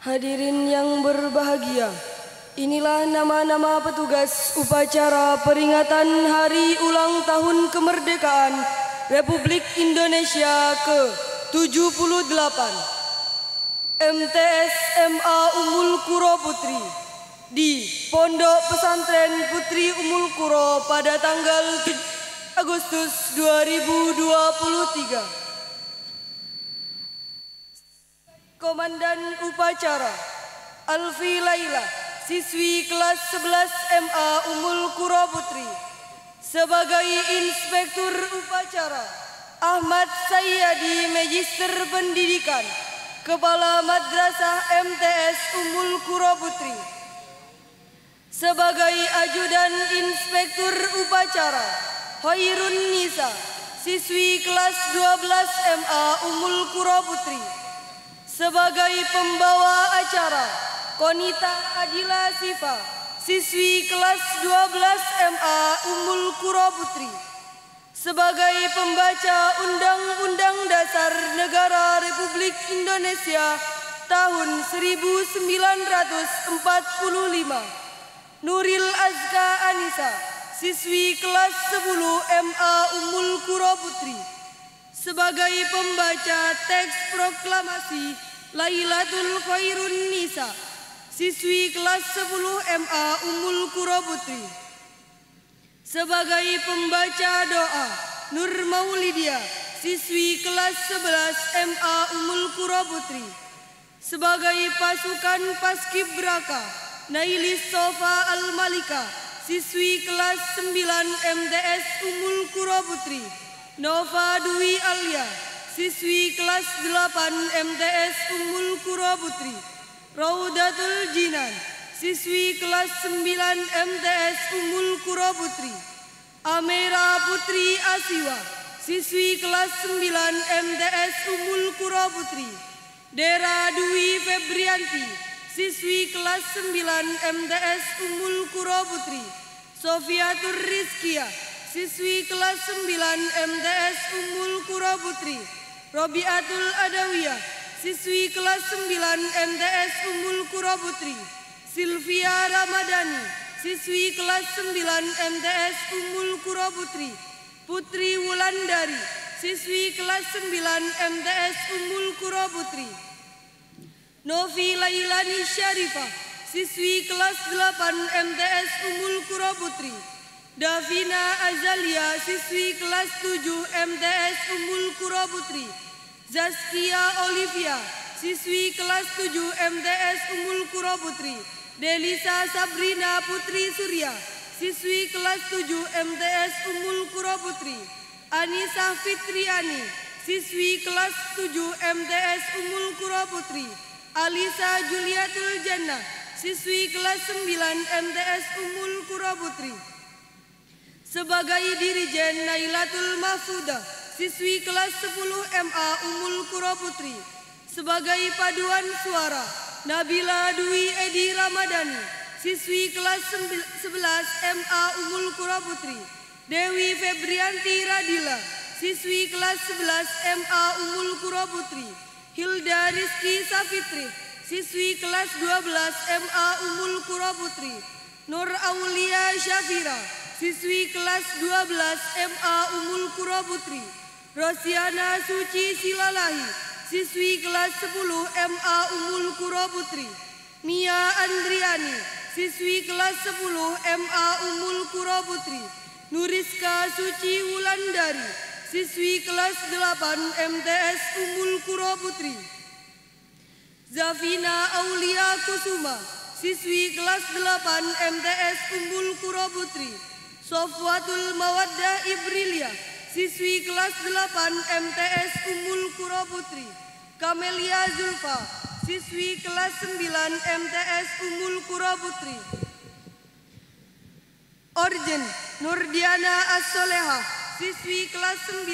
Hadirin yang berbahagia, inilah nama-nama petugas upacara peringatan Hari Ulang Tahun Kemerdekaan Republik Indonesia ke-78 MTS MA Ummul Qura Putri di Pondok Pesantren Putri Ummul Qura pada tanggal 7 Agustus 2023. Komandan Upacara Alfi Laila, siswi kelas 11 MA Ummul Qura Putri. Sebagai Inspektur Upacara Ahmad Sayyadi, Magister Pendidikan, Kepala Madrasah MTS Ummul Qura Putri. Sebagai Ajudan Inspektur Upacara Khairun Nisa, siswi kelas 12 MA Ummul Qura Putri. Sebagai pembawa acara Konita Adila Sifa, siswi kelas 12 MA Ummul Qura Putri. Sebagai pembaca Undang-Undang Dasar Negara Republik Indonesia tahun 1945, Nuril Azka Anissa, siswi kelas 10 MA Ummul Qura Putri. Sebagai pembaca teks proklamasi Lailatul Khairun Nisa, siswi kelas 10 MA Ummul Qura Putri. Sebagai pembaca doa Nur Maulidia, siswi kelas 11 MA Ummul Qura Putri. Sebagai pasukan Paskibraka Nailis Sofa Al-Malika, siswi kelas 9 MTS Ummul Qura Putri. Nova Dwi Alia, siswi kelas 8 MTS Ummul Qura Putri. Raudatul Jinan, siswi kelas 9 MTS Ummul Qura Putri. Amera Putri Asiwa, siswi kelas 9 MTS Ummul Qura Putri. Dera Dwi Febrianti, siswi kelas 9 MTS Ummul Qura Putri. Sofiatur Rizkia, siswi kelas 9 MTS Ummul Qura Putri. Robiatul Adawiyah, siswi kelas 9 MTS Ummul Qura Putri. Sylvia Ramadhani, siswi kelas 9 MTS Ummul Qura Putri. Putri Wulandari, siswi kelas 9 MTS Ummul Qura Putri. Novi Lailani Syarifah, siswi kelas 8 MTS Ummul Qura Putri. Davina Azalia, siswi kelas 7 MTS Ummul Qura Putri. Zaskia Olivia, siswi kelas 7 MTS Ummul Qura Putri. Delisa Sabrina Putri Surya, siswi kelas 7 MTS Ummul Qura Putri. Anissa Fitriani, siswi kelas 7 MTS Ummul Qura Putri. Alisa Juliatul Jannah, siswi kelas 9 MTS Ummul Qura Putri. Sebagai Dirijen Nailatul Mahfudah, siswi kelas 10 MA Ummul Qura Putri. Sebagai Paduan Suara Nabila Dwi Edi Ramadhani, siswi kelas 11 MA Ummul Qura Putri. Dewi Febrianti Radila, siswi kelas 11 MA Ummul Qura Putri. Hilda Rizki Safitri, siswi kelas 12 MA Ummul Qura Putri. Nur Aulia Syafira, siswi kelas 12 MA Ummul Qura Putri. Rosiana Suci Silalahi, siswi kelas 10 MA Ummul Qura Putri. Mia Andriani, siswi kelas 10 MA Ummul Qura Putri. Nuriska Suci Wulandari, siswi kelas 8 MTS Ummul Qura Putri. Zafina Aulia Kusuma, siswi kelas 8 MTS Ummul Qura Putri. Sofwatul Mawaddah Ibrilia, siswi kelas 8 MTS Ummul Qura Putri. Kamelia Zulfa, siswi kelas 9 MTS Ummul Qura Putri. Orjen Nurdiana As-Soleha, siswi kelas 9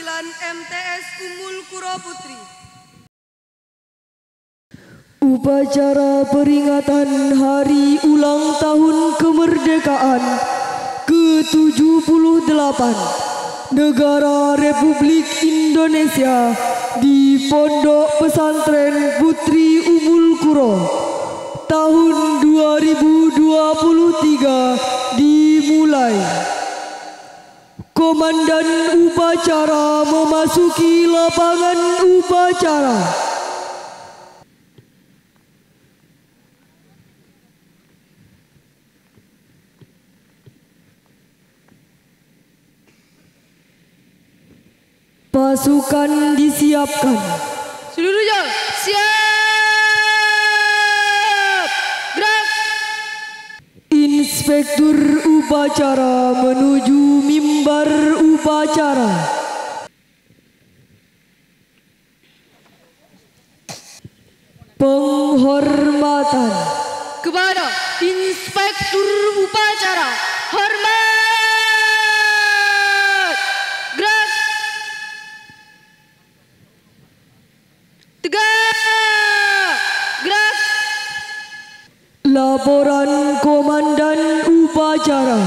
MTS Ummul Qura Putri. Upacara peringatan Hari Ulang Tahun Kemerdekaan ke-78 Negara Republik Indonesia di Pondok Pesantren Putri Ummul Qura memasuki lapangan upacara. Pasukan disiapkan. Seluruhnya siap. Gerak. Inspektur upacara menuju mimbar upacara. Penghormatan Kepada Inspektur Upacara, hormat. Gerak. Tegak. Gerak. Laporan Komandan Upacara.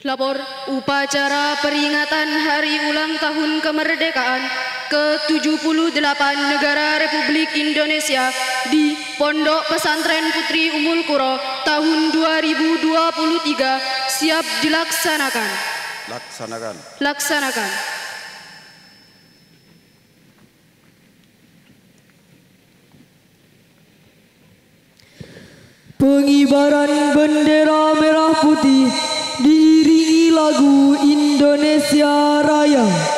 Lapor upacara peringatan Hari Ulang Tahun Kemerdekaan ke-78 Negara Republik Indonesia di Pondok Pesantren Putri Ummul Qura tahun 2023 siap dilaksanakan. Laksanakan. Pengibaran bendera merah putih diiringi lagu Indonesia Raya.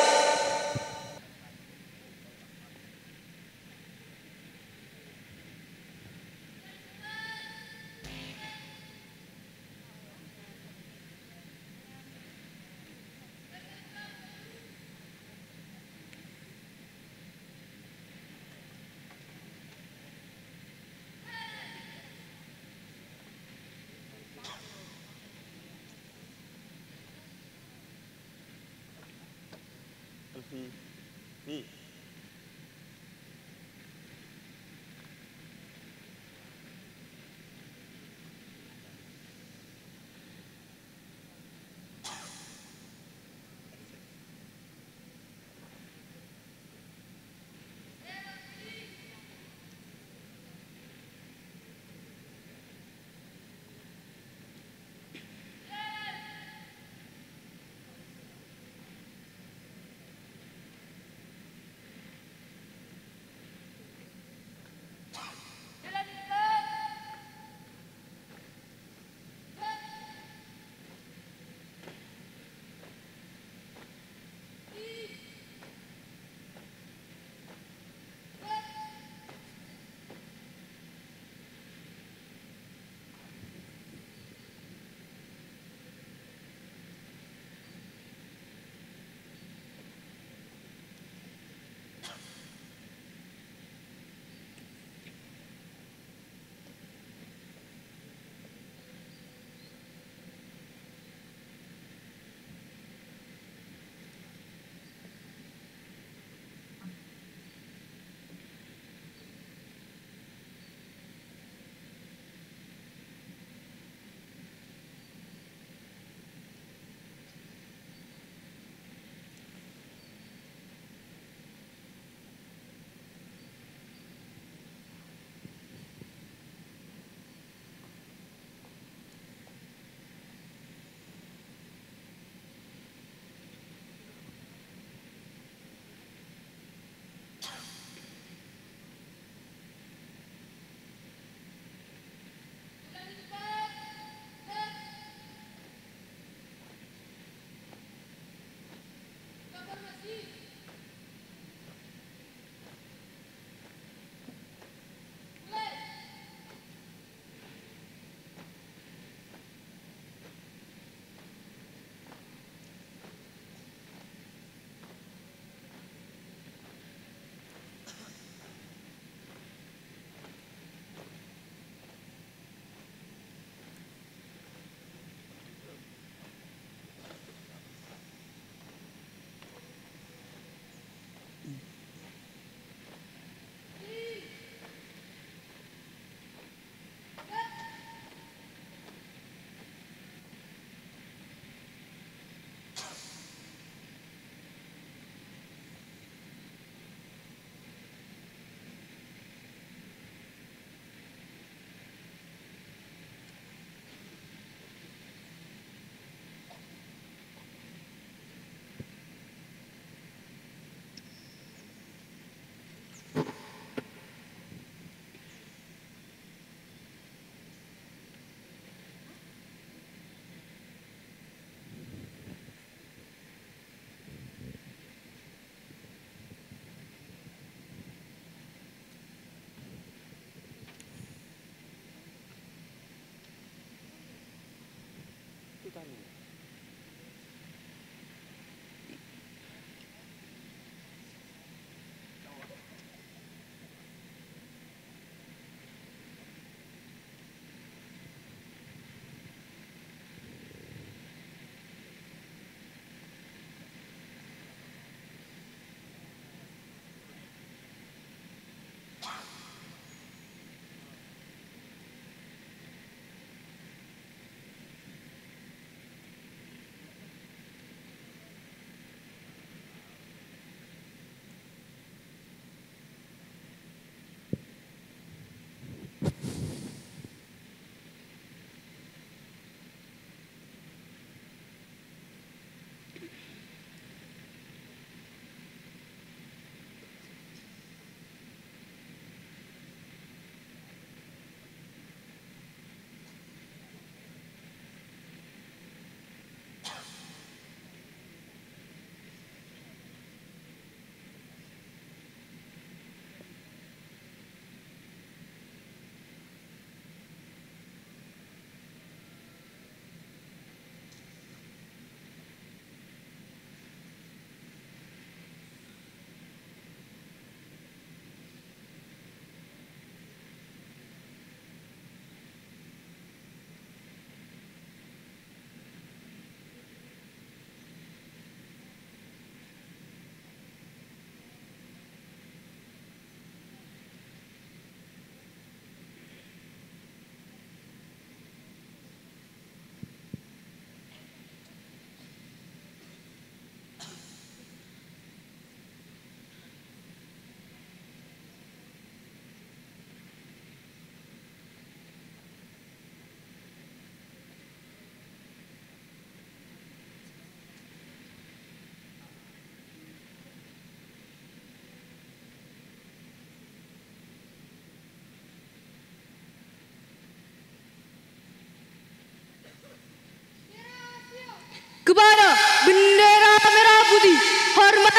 kepada bendera merah putih. Hormat.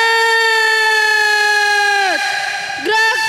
Gerak.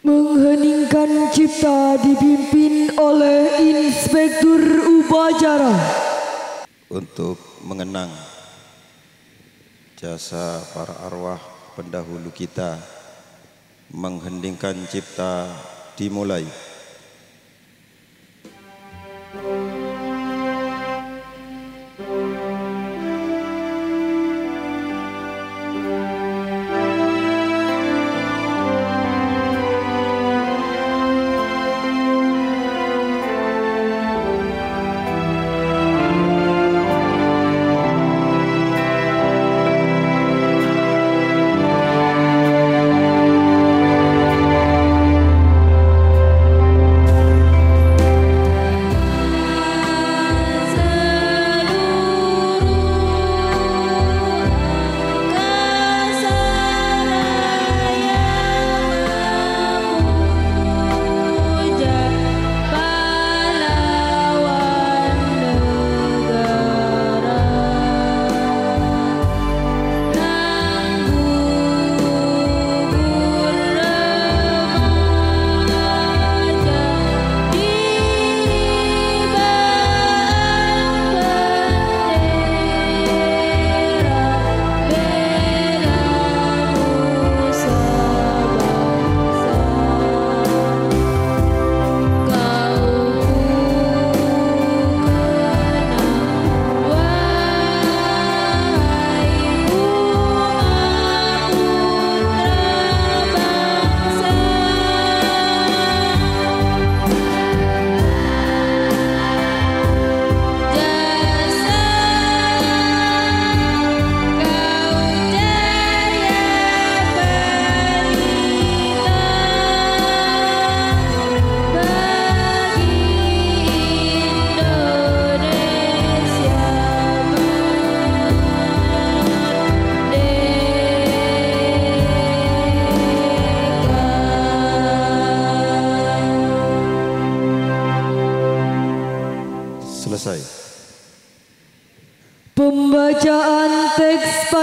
Mengheningkan cipta dipimpin oleh Inspektur Upacara. Untuk mengenang jasa para arwah pendahulu kita, mengheningkan cipta dimulai.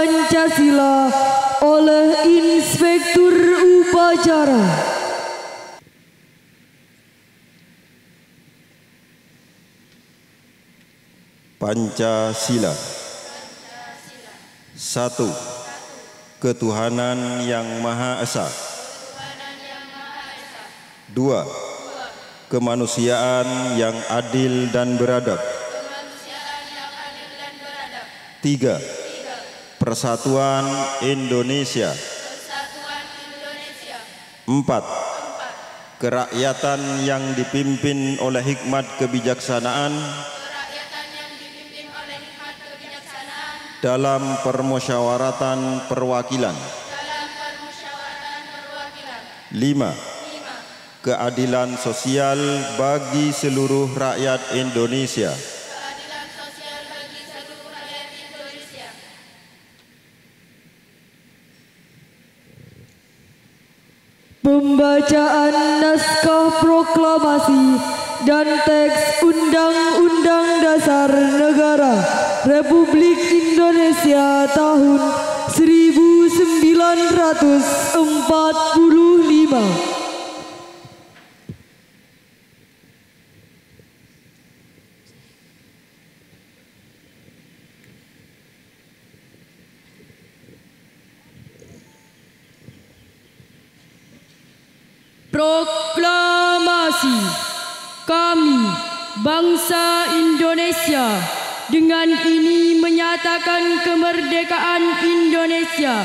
Pancasila oleh Inspektur Upacara. Pancasila. 1. Ketuhanan yang Maha Esa. 2. Kemanusiaan yang adil dan beradab. 3. Persatuan Indonesia. 4. Kerakyatan yang dipimpin oleh hikmat kebijaksanaan dalam permusyawaratan perwakilan. 5. Keadilan sosial bagi seluruh rakyat Indonesia. Pembacaan naskah proklamasi dan teks Undang-Undang Dasar Negara Republik Indonesia tahun 1945. Proklamasi. Kami, bangsa Indonesia, dengan ini menyatakan kemerdekaan Indonesia.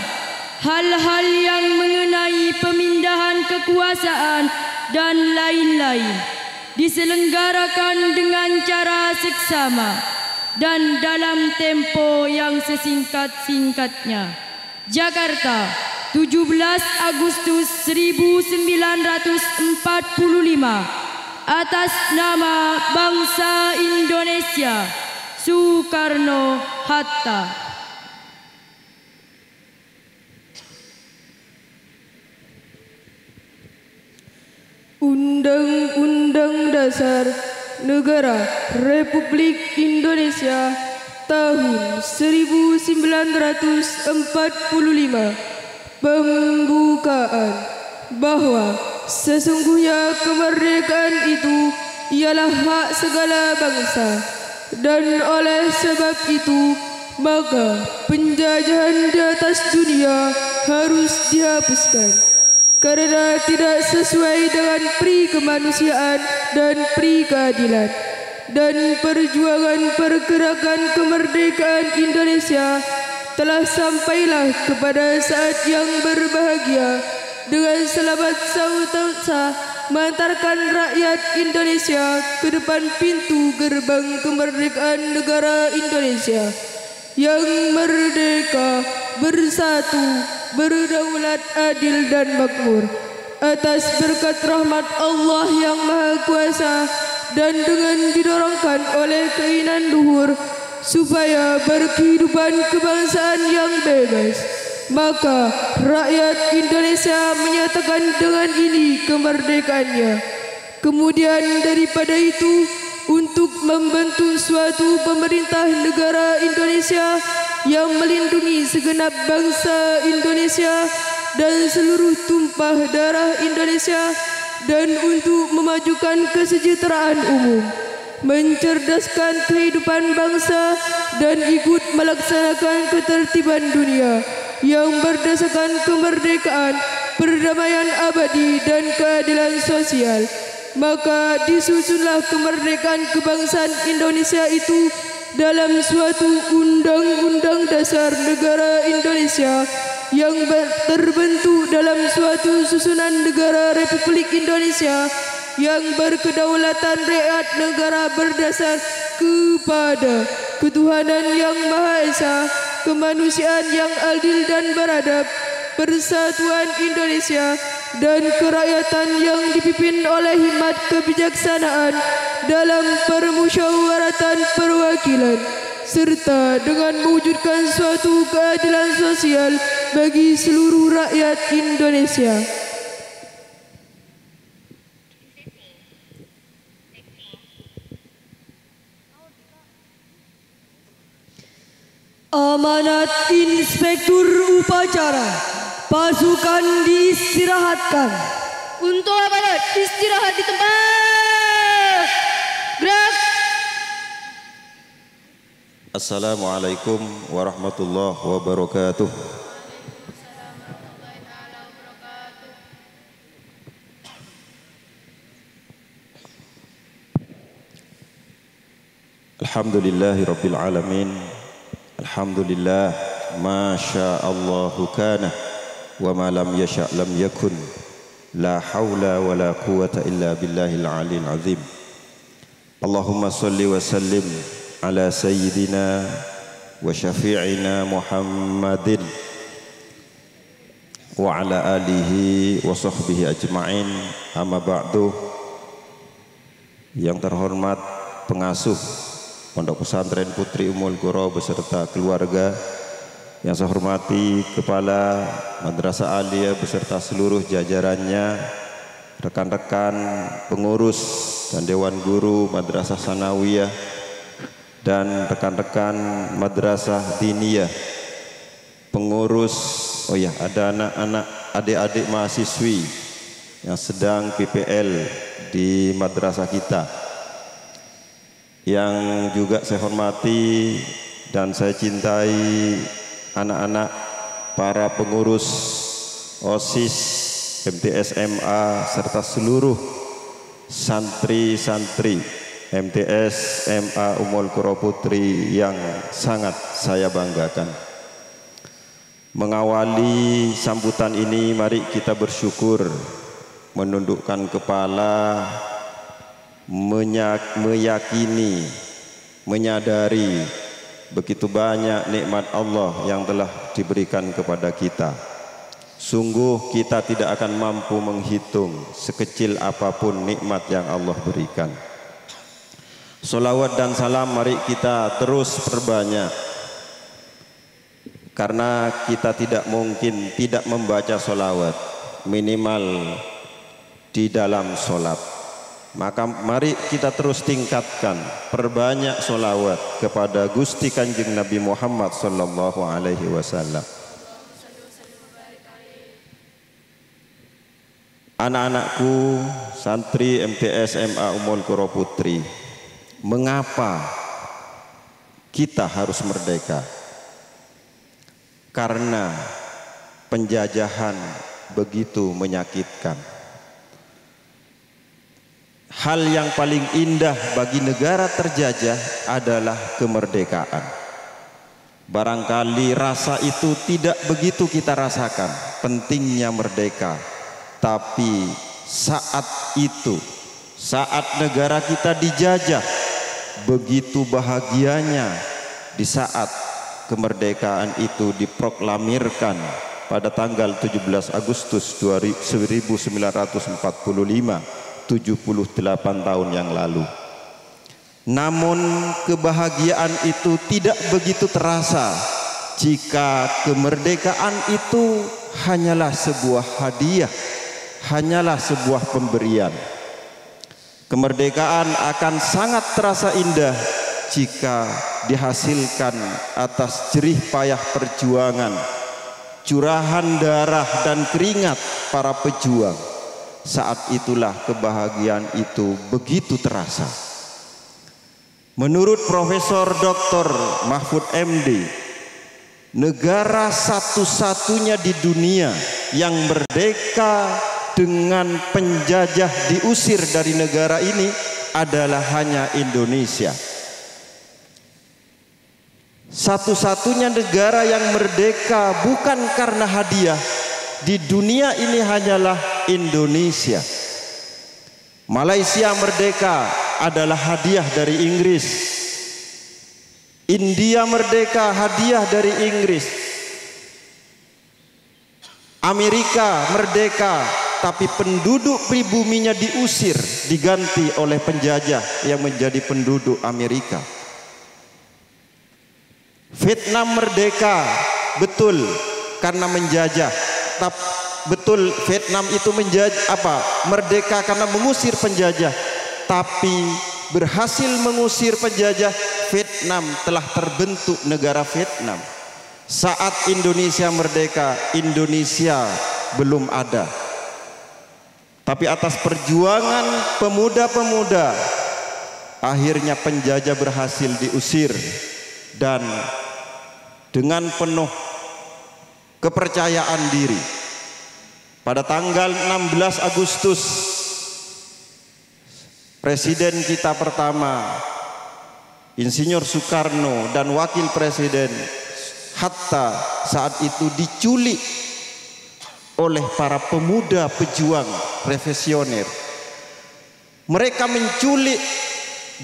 Hal-hal yang mengenai pemindahan kekuasaan dan lain-lain diselenggarakan dengan cara seksama dan dalam tempo yang sesingkat-singkatnya. Jakarta, 17 Agustus 1945. Atas nama bangsa Indonesia, Soekarno-Hatta. Undang-Undang Dasar Negara Republik Indonesia tahun 1945. Pembukaan bahwa sesungguhnya kemerdekaan itu ialah hak segala bangsa, dan oleh sebab itu maka penjajahan di atas dunia harus dihapuskan karena tidak sesuai dengan pri kemanusiaan dan pri keadilan. Dan perjuangan pergerakan kemerdekaan Indonesia telah sampailah kepada saat yang berbahagia dengan selamat sautara mengantarkan rakyat Indonesia ke depan pintu gerbang kemerdekaan negara Indonesia yang merdeka, bersatu, berdaulat, adil dan makmur atas berkat rahmat Allah yang Maha Kuasa dan dengan didorongkan oleh keinginan luhur supaya berkehidupan kebangsaan yang bebas. Maka rakyat Indonesia menyatakan dengan ini kemerdekaannya. Kemudian daripada itu, untuk membentuk suatu pemerintah negara Indonesia yang melindungi segenap bangsa Indonesia dan seluruh tumpah darah Indonesia, dan untuk memajukan kesejahteraan umum, mencerdaskan kehidupan bangsa, dan ikut melaksanakan ketertiban dunia yang berdasarkan kemerdekaan, perdamaian abadi dan keadilan sosial. Maka disusunlah kemerdekaan kebangsaan Indonesia itu dalam suatu Undang-Undang Dasar Negara Indonesia yang terbentuk dalam suatu susunan negara Republik Indonesia yang berkedaulatan rakyat negara berdasar kepada ketuhanan yang Maha Esa, kemanusiaan yang adil dan beradab, persatuan Indonesia, dan kerakyatan yang dipimpin oleh hikmat kebijaksanaan dalam permusyawaratan perwakilan, serta dengan mewujudkan suatu keadilan sosial bagi seluruh rakyat Indonesia. Amanat Inspektur Upacara. Pasukan diistirahatkan. Untuk amanat istirahat di tempat. Gerak. Assalamualaikum warahmatullahi wabarakatuh. Alhamdulillahi rabbil alamin. Alhamdulillah ma sya'allahu kana wa ma lam yasha' lam yakun. La haula wa la quwata illa billahil aliyil azim. Allahumma salli wa sallim ala sayyidina wa syafi'ina Muhammadin wa ala alihi wa sahbihi ajma'in. Amma ba'du. Yang terhormat pengasuh Pondok Pesantren Putri Ummul Qura beserta keluarga, yang saya hormati Kepala Madrasah Aliyah beserta seluruh jajarannya, rekan-rekan pengurus dan Dewan Guru Madrasah Sanawiyah, dan rekan-rekan Madrasah Diniyah, pengurus, ada anak-anak, adik-adik mahasiswi yang sedang PPL di madrasah kita. Yang juga saya hormati dan saya cintai anak-anak para pengurus OSIS, MTS MA serta seluruh santri-santri MTS MA Ummul Qura Putri yang sangat saya banggakan. Mengawali sambutan ini, mari kita bersyukur, menundukkan kepala, meyakini, menyadari begitu banyak nikmat Allah yang telah diberikan kepada kita. Sungguh kita tidak akan mampu menghitung sekecil apapun nikmat yang Allah berikan. Sholawat dan salam mari kita terus perbanyak, karena kita tidak mungkin tidak membaca sholawat minimal di dalam sholat. Maka mari kita terus tingkatkan, perbanyak sholawat kepada Gusti Kanjeng Nabi Muhammad sallallahu alaihi wasallam. Anak-anakku, santri MTS MA Ummul Qura Putri, mengapa kita harus merdeka? Karena penjajahan begitu menyakitkan. Hal yang paling indah bagi negara terjajah adalah kemerdekaan. Barangkali rasa itu tidak begitu kita rasakan, pentingnya merdeka. Tapi saat itu, saat negara kita dijajah, begitu bahagianya di saat kemerdekaan itu diproklamirkan pada tanggal 17 Agustus 1945. 78 tahun yang lalu. Namun kebahagiaan itu tidak begitu terasa jika kemerdekaan itu hanyalah sebuah hadiah, hanyalah sebuah pemberian. Kemerdekaan akan sangat terasa indah jika dihasilkan atas jerih payah perjuangan, curahan darah dan keringat para pejuang. Saat itulah kebahagiaan itu begitu terasa. Menurut Profesor Dr. Mahfud MD, negara satu-satunya di dunia yang merdeka dengan penjajah diusir dari negara ini adalah hanya Indonesia. Satu-satunya negara yang merdeka bukan karena hadiah di dunia ini hanyalah Indonesia. Malaysia merdeka adalah hadiah dari Inggris. India merdeka hadiah dari Inggris. Amerika merdeka, tapi penduduk pribuminya diusir, diganti oleh penjajah yang menjadi penduduk Amerika. Vietnam merdeka, betul, karena menjajah. Betul, Vietnam itu merdeka karena mengusir penjajah. Tapi berhasil mengusir penjajah, Vietnam telah terbentuk negara Vietnam. Saat Indonesia merdeka, Indonesia belum ada. Tapi atas perjuangan pemuda-pemuda, akhirnya penjajah berhasil diusir. Dan dengan penuh kepercayaan diri, pada tanggal 16 Agustus, Presiden kita pertama, Insinyur Soekarno, dan Wakil Presiden Hatta saat itu diculik oleh para pemuda pejuang revolusioner. Mereka menculik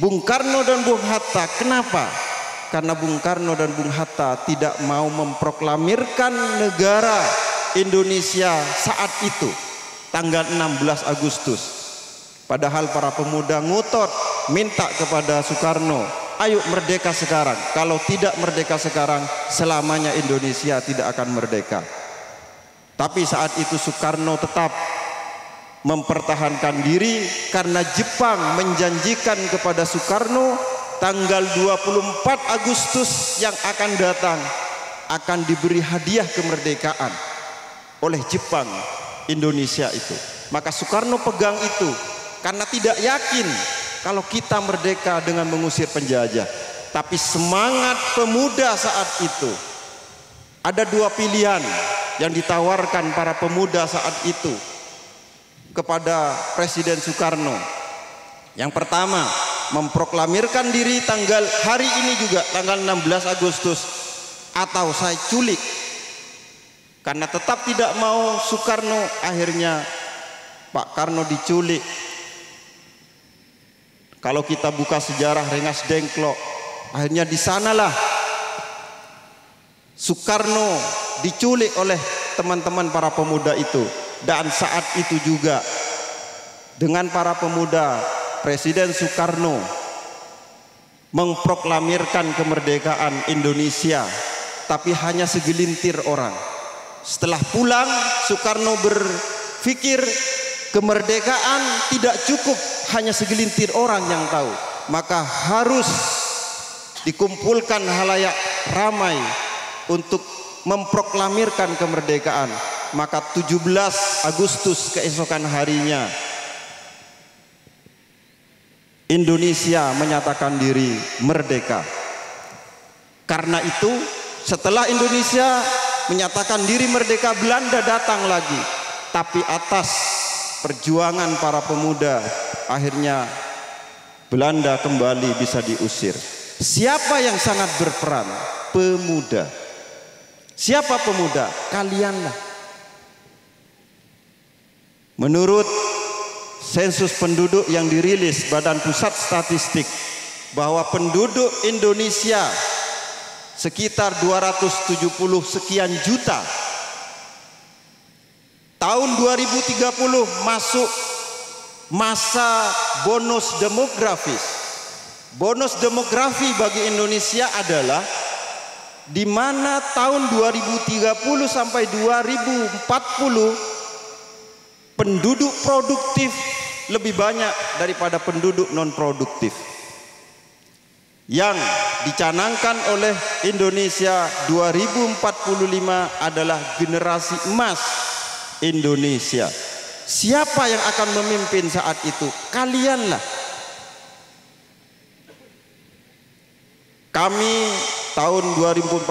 Bung Karno dan Bung Hatta. Kenapa? Karena Bung Karno dan Bung Hatta tidak mau memproklamirkan negara Indonesia saat itu, tanggal 16 Agustus. Padahal para pemuda ngotot minta kepada Soekarno, ayo merdeka sekarang. Kalau tidak merdeka sekarang, selamanya Indonesia tidak akan merdeka. Tapi saat itu Soekarno tetap mempertahankan diri karena Jepang menjanjikan kepada Soekarno tanggal 24 Agustus yang akan datang akan diberi hadiah kemerdekaan oleh Jepang Indonesia itu. Maka Soekarno pegang itu karena tidak yakin kalau kita merdeka dengan mengusir penjajah. Tapi semangat pemuda saat itu, ada dua pilihan yang ditawarkan para pemuda saat itu kepada Presiden Soekarno. Yang pertama, memproklamirkan diri hari ini juga tanggal 16 Agustus, atau saya culik. Karena tetap tidak mau Soekarno, akhirnya Pak Karno diculik. Kalau kita buka sejarah Rengas Dengklok, akhirnya di sanalah Soekarno diculik oleh teman-teman para pemuda itu. Dan saat itu juga dengan para pemuda, Presiden Soekarno memproklamirkan kemerdekaan Indonesia, tapi hanya segelintir orang. Setelah pulang, Soekarno berpikir kemerdekaan tidak cukup hanya segelintir orang yang tahu, maka harus dikumpulkan halayak ramai untuk memproklamirkan kemerdekaan. Maka 17 Agustus keesokan harinya Indonesia menyatakan diri merdeka. Karena itu setelah Indonesia menyatakan diri merdeka, Belanda datang lagi. Tapi atas perjuangan para pemuda, akhirnya Belanda kembali bisa diusir. Siapa yang sangat berperan? Pemuda. Siapa pemuda? Kalianlah. Menurut sensus penduduk yang dirilis Badan Pusat Statistik, bahwa penduduk Indonesia sekitar 270 sekian juta. Tahun 2030 masuk masa bonus demografis. Bonus demografi bagi Indonesia adalah di mana tahun 2030 sampai 2040 penduduk produktif lebih banyak daripada penduduk non produktif. Yang dicanangkan oleh Indonesia 2045 adalah generasi emas Indonesia. Siapa yang akan memimpin saat itu? Kalianlah. Kami tahun 2045,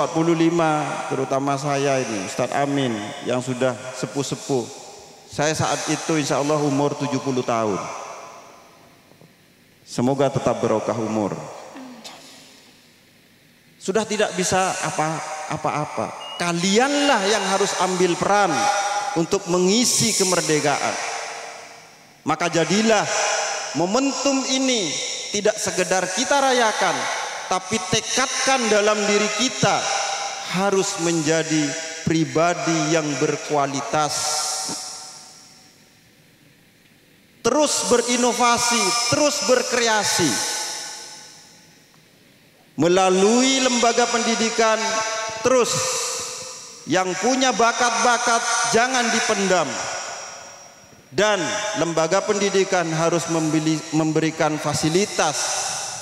terutama saya ini, Ustadz Amin yang sudah sepuh-sepuh, saya saat itu insya Allah umur 70 tahun. Semoga tetap berkah umur. Sudah tidak bisa apa-apa. Kalianlah yang harus ambil peran untuk mengisi kemerdekaan. Maka jadilah momentum ini tidak sekedar kita rayakan, tapi tekadkan dalam diri kita harus menjadi pribadi yang berkualitas. Terus berinovasi, terus berkreasi. Melalui lembaga pendidikan, terus yang punya bakat-bakat jangan dipendam. Dan lembaga pendidikan harus memberikan fasilitas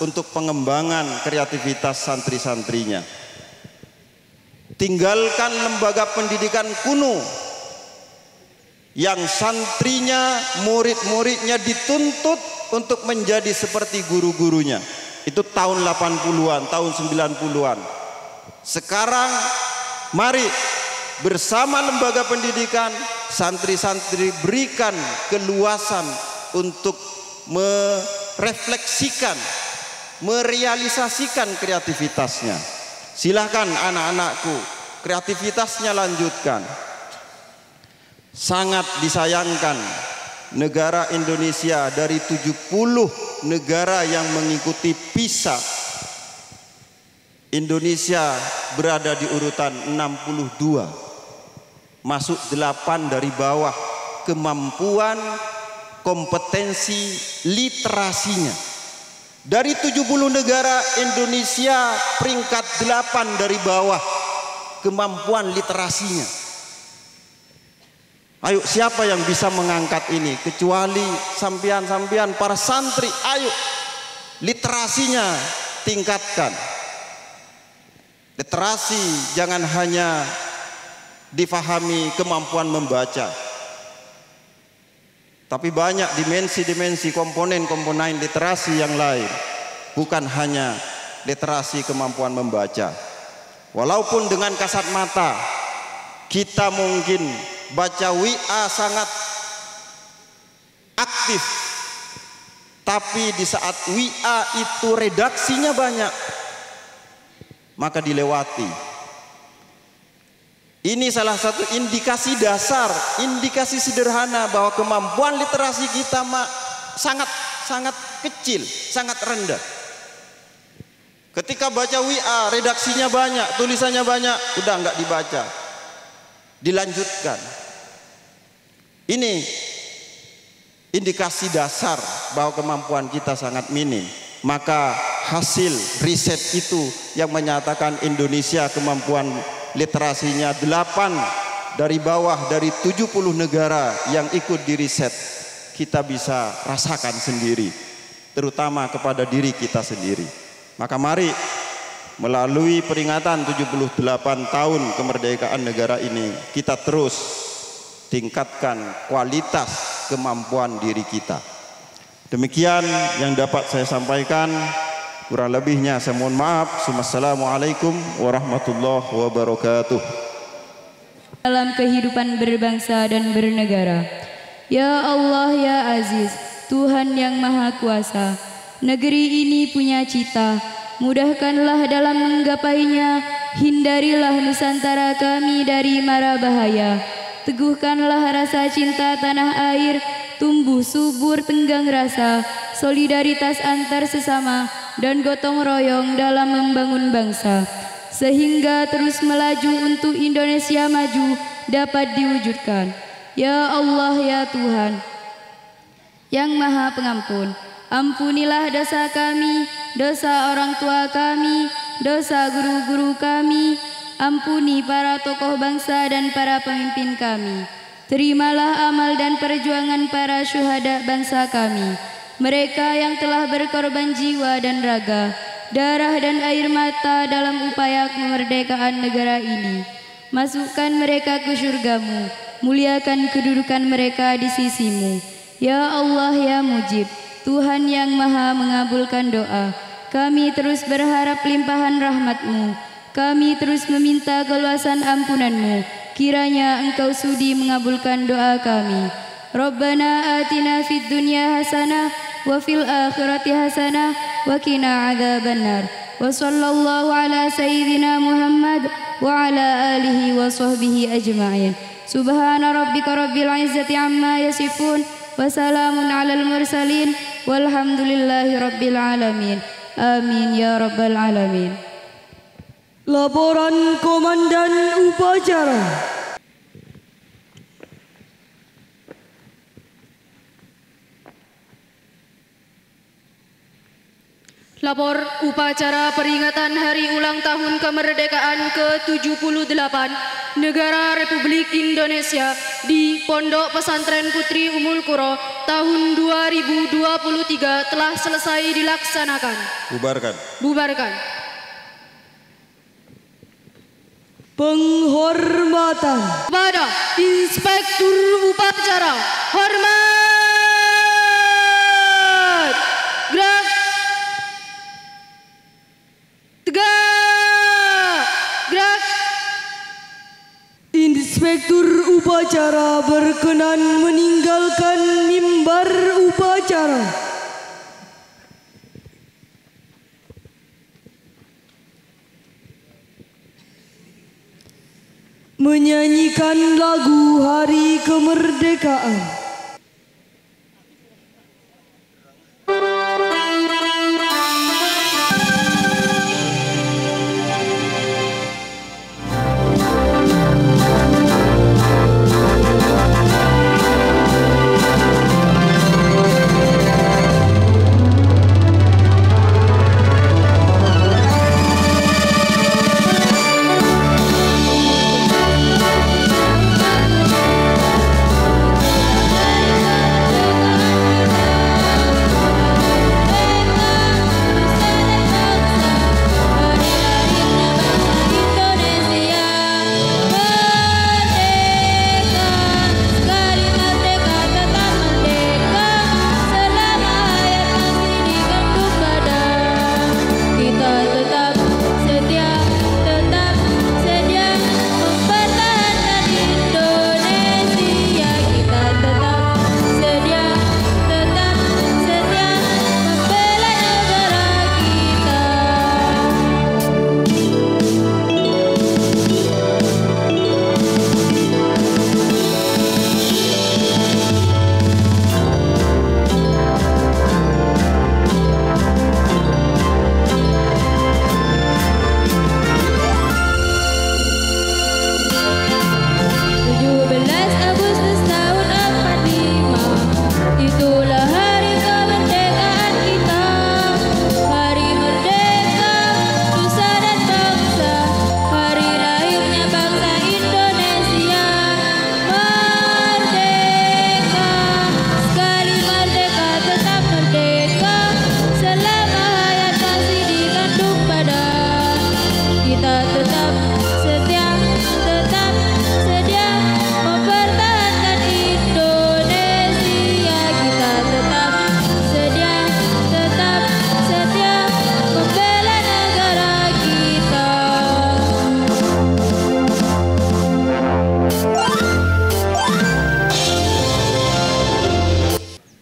untuk pengembangan kreativitas santri-santrinya. tinggalkan lembaga pendidikan kuno yang santrinya, murid-muridnya dituntut untuk menjadi seperti guru-gurunya. Itu tahun 80-an, tahun 90-an. Sekarang mari bersama lembaga pendidikan, santri-santri berikan keluasan untuk merefleksikan, merealisasikan kreativitasnya. Silahkan anak-anakku, kreativitasnya lanjutkan. Sangat disayangkan negara Indonesia dari 70 negara yang mengikuti PISA, Indonesia berada di urutan 62, masuk 8 dari bawah kemampuan kompetensi literasinya. Dari 70 negara, Indonesia peringkat 8 dari bawah kemampuan literasinya. Ayo, siapa yang bisa mengangkat ini kecuali sampian-sampian para santri? Ayo, literasinya tingkatkan. Literasi jangan hanya difahami kemampuan membaca, tapi banyak dimensi-dimensi, komponen-komponen literasi yang lain. Bukan hanya literasi kemampuan membaca. Walaupun dengan kasat mata kita mungkin baca WA sangat aktif, tapi di saat WA itu redaksinya banyak, maka dilewati. Ini salah satu indikasi dasar, indikasi sederhana bahwa kemampuan literasi kita sangat kecil, sangat rendah. Ketika baca WA, redaksinya banyak, tulisannya banyak, udah nggak dibaca, dilanjutkan. Ini indikasi dasar bahwa kemampuan kita sangat minim. Maka hasil riset itu yang menyatakan Indonesia kemampuan literasinya 8 dari bawah dari 70 negara yang ikut di riset. Kita bisa rasakan sendiri, terutama kepada diri kita sendiri. Maka mari melalui peringatan 78 tahun kemerdekaan negara ini, kita terus tingkatkan kualitas kemampuan diri kita. Demikian yang dapat saya sampaikan. Kurang lebihnya saya mohon maaf. Assalamualaikum warahmatullahi wabarakatuh. Dalam kehidupan berbangsa dan bernegara, ya Allah ya Aziz, Tuhan yang Maha Kuasa, negeri ini punya cita, mudahkanlah dalam menggapainya, hindarilah Nusantara kami dari mara bahaya, teguhkanlah rasa cinta tanah air, tumbuh subur tenggang rasa, solidaritas antar sesama, dan gotong royong dalam membangun bangsa, sehingga terus melaju untuk Indonesia maju dapat diwujudkan. Ya Allah ya Tuhan yang Maha Pengampun, ampunilah dosa kami, dosa orang tua kami, dosa guru-guru kami, ampuni para tokoh bangsa dan para pemimpin kami. Terimalah amal dan perjuangan para syuhada bangsa kami, mereka yang telah berkorban jiwa dan raga, darah dan air mata dalam upaya kemerdekaan negara ini. Masukkan mereka ke surgamu, muliakan kedudukan mereka di sisimu. Ya Allah ya Mujib, Tuhan yang Maha mengabulkan doa, kami terus berharap limpahan rahmat-Mu. Kami terus meminta keluasan ampunan-Mu, kiranya Engkau sudi mengabulkan doa kami. Rabbana atina fid dunya hasanah wa fil akhirati hasanah wa qina adzabannar. Wa sallallahu ala sayyidina Muhammad wa ala alihi wa sahbihi ajma'in. Subhana rabbika rabbil izzati amma yasifun wa salamun alal mursalin walhamdulillahi rabbil alamin. Amin ya rabbal alamin. Laporan Komandan Upacara. Lapor upacara peringatan Hari Ulang Tahun Kemerdekaan ke-78 Negara Republik Indonesia di Pondok Pesantren Putri Ummul Qura tahun 2023 telah selesai dilaksanakan. Bubarkan. Bubarkan. Penghormatan kepada Inspektur Upacara. Hormat. Gerak. Tegak. Gerak. Inspektur Upacara berkenan meninggalkan mimbar upacara. Menyanyikan lagu Hari Kemerdekaan.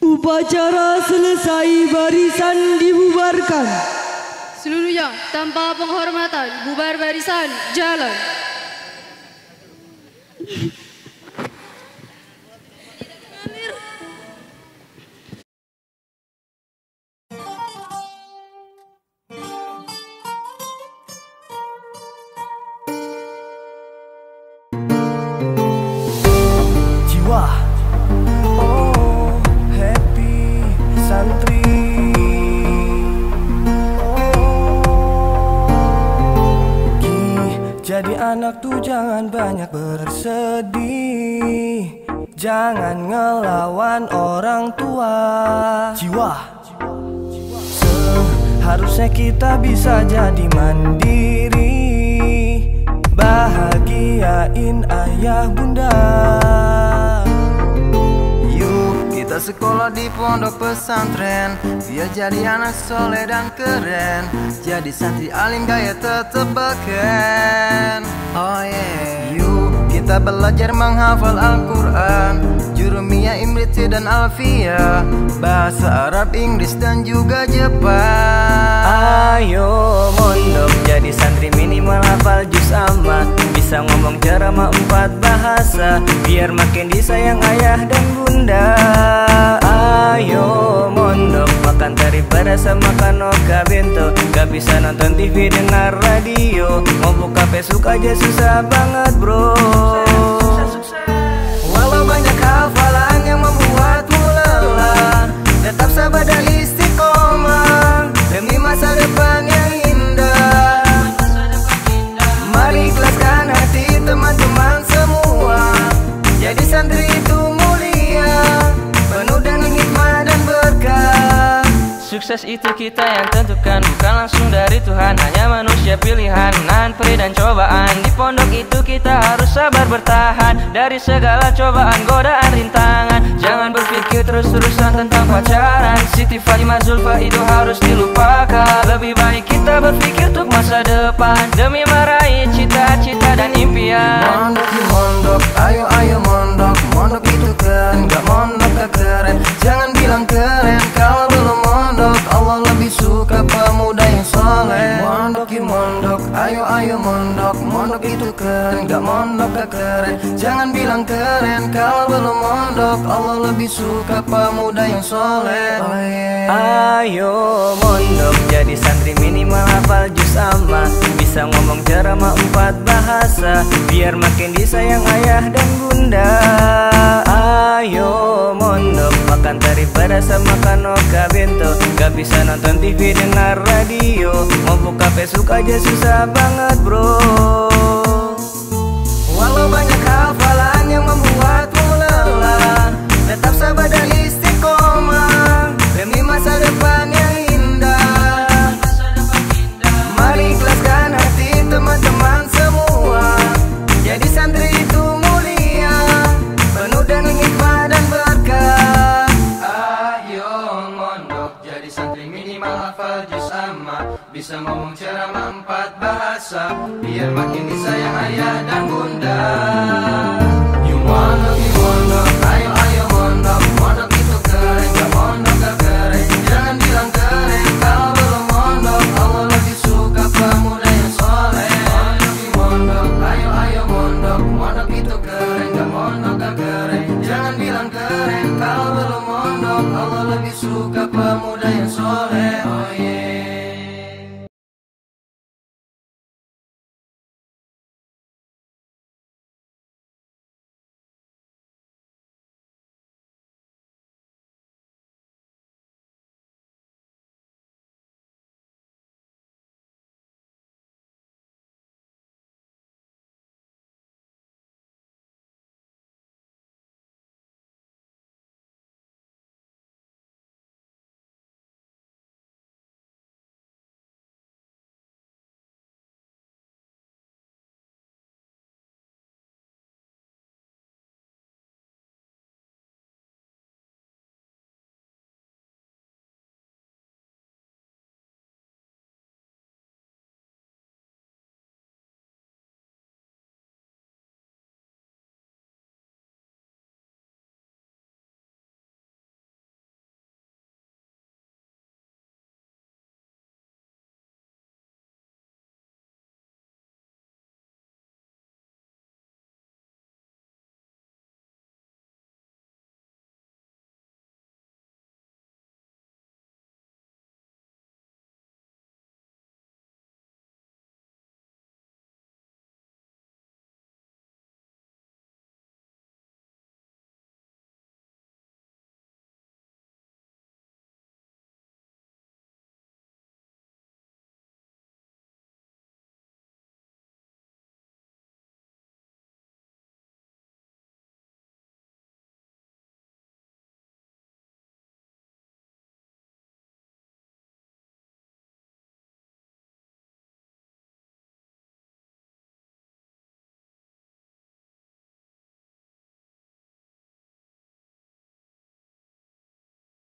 Upacara selesai, barisan dibubarkan. Seluruhnya tanpa penghormatan, bubar barisan, jalan. Jiwa, oh happy santri. Jadi anak tuh jangan banyak bersedih, jangan ngelawan orang tua. Jiwa, seharusnya kita bisa jadi mandiri, bahagiain ayah bunda. Yuk kita sekolah di pondok pesantren, biar jadi anak soleh dan keren, jadi santri alim gaya tetep beken. Oh yeah. Yuk kita belajar menghafal Al-Quran, Jurumiyah, Imriti dan Alfiyah, bahasa Arab, Inggris dan juga Jepang. Ayo mondok jadi santri minimal hafal juz amma, bisa ngomong ceramah 4 bahasa, biar makin disayang ayah dan bunda. Ayo mondok makan tari parasa, makan oka bento, gak bisa nonton TV dengar radio, mau buka Facebook aja susah banget bro. Walau banyak hafalan yang membuatmu lelah, tetap sabar dan istiqomah demi masa depan yang indah. Mari ikhlaskan hati teman-teman semua, jadi santri itu mulia, penuh dengan hikmah dan berkah. Sukses sukses itu kita yang tentukan, bukan langsung dari Tuhan. Hanya manusia pilihan, menahan perih dan cobaan. Di pondok itu kita harus sabar bertahan dari segala cobaan, godaan, rintangan. Jangan berpikir terus-terusan tentang pacaran. Siti Fatimah Zulfa itu harus dilupakan. Lebih baik kita berpikir untuk masa depan, demi meraih cita-cita dan impian. Mondok di mondok, ayo ayo mondok. Mondok itu keren, gak mondok gak keren. Jangan bilang keren kalau belum mondok. Allah lebih suka pemuda yang soleh. Mondok di mondok, ayo ayo mondok. Mondok itu keren, gak mondok gak keren. Jangan bilang keren kalau belum mondok. Allah lebih suka pemuda yang soleh. Oh, yeah. Ayo mondok jadi santri minimal hafal juz amma, bisa ngomong ceramah 4 bahasa, biar makin disayang ayah dan bunda. Ayo mondok makan teri pada sama kanoka bento, gak bisa nonton TV dengar radio, mau buka Facebook aja susah banget bro. Walau banyak hafalan yang membuatmu lelah, tetap sabar dan istiqomah demi masa depan yang indah. Mari ikhlaskan hati teman-teman semua, jadi santri itu mulia, penuh dengan hikmah dan berkah. Ayo mondok jadi santri minimal hafal juz amma, bisa ngomong ceramah 4 bahasa, biar makin disayang ayah dan bunda.